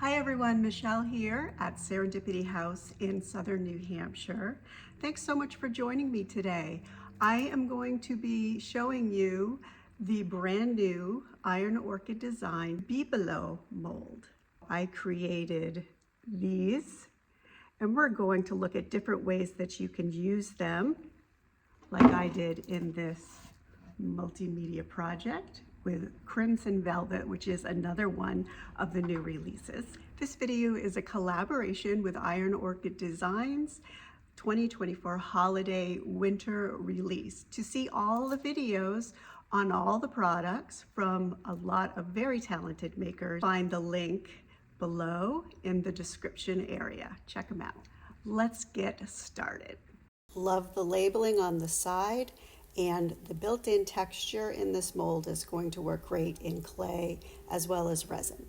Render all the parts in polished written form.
Hi everyone, Michelle here at Serendipity House in Southern New Hampshire. Thanks so much for joining me today. I am going to be showing you the brand new Iron Orchid Design Bibelot mold. I created these and we're going to look at different ways that you can use them like I did in this multimedia project with Crimson Velvet, which is another one of the new releases. This video is a collaboration with Iron Orchid Designs 2024 holiday winter release. To see all the videos on all the products from a lot of very talented makers, find the link below in the description area. Check them out. Let's get started. Love the labeling on the side, and the built-in texture in this mold is going to work great in clay as well as resin.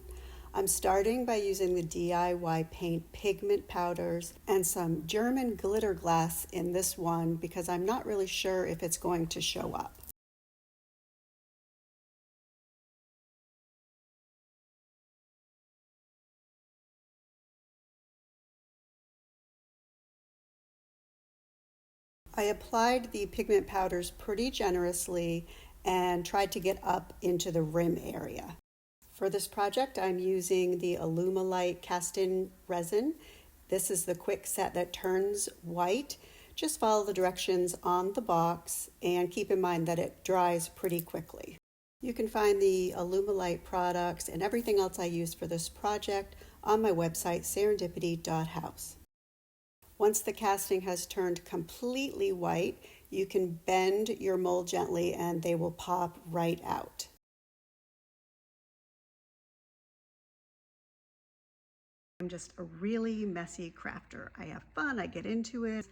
I'm starting by using the DIY paint pigment powders and some German glitter glass in this one because I'm not really sure if it's going to show up. I applied the pigment powders pretty generously and tried to get up into the rim area. For this project, I'm using the Alumilite cast-in resin. This is the quick set that turns white. Just follow the directions on the box and keep in mind that it dries pretty quickly. You can find the Alumilite products and everything else I used for this project on my website, serendipity.house. Once the casting has turned completely white, you can bend your mold gently and they will pop right out. I'm just a really messy crafter. I have fun, I get into it.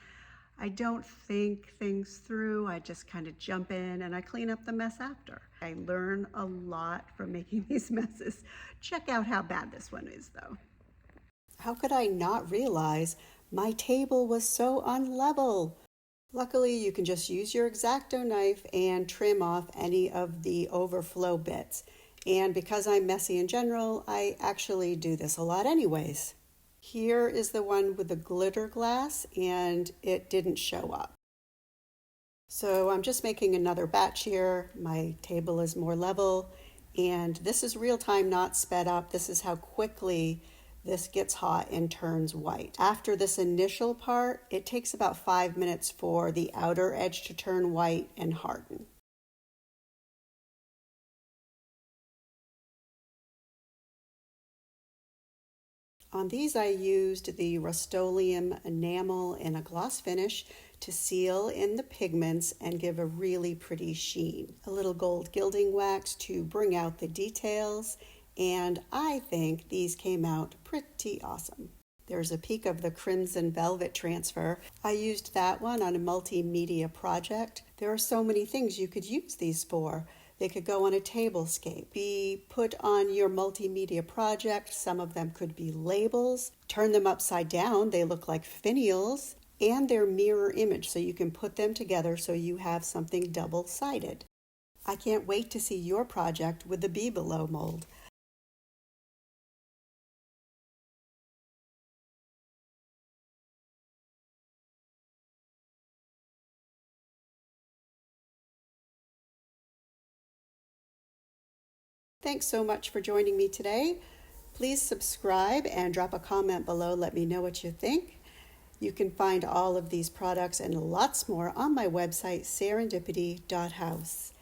I don't think things through, I just kind of jump in and I clean up the mess after. I learn a lot from making these messes. Check out how bad this one is though. How could I not realize my table was so unlevel? Luckily, you can just use your X-Acto knife and trim off any of the overflow bits. And because I'm messy in general, I actually do this a lot anyways. Here is the one with the glitter glass and it didn't show up. So I'm just making another batch here. My table is more level and this is real time, not sped up. This is how quickly this gets hot and turns white. After this initial part, it takes about 5 minutes for the outer edge to turn white and harden. On these, I used the Rust-Oleum enamel in a gloss finish to seal in the pigments and give a really pretty sheen. A little gold gilding wax to bring out the details, and I think these came out pretty awesome. There's a peek of the Crimson Velvet transfer. I used that one on a multimedia project. There are so many things you could use these for. They could go on a tablescape, be put on your multimedia project. Some of them could be labels. Turn them upside down, they look like finials, and they're mirror image, so you can put them together so you have something double-sided. I can't wait to see your project with the Bibelot mold. Thanks so much for joining me today. Please subscribe and drop a comment below. Let me know what you think. You can find all of these products and lots more on my website, serendipity.house.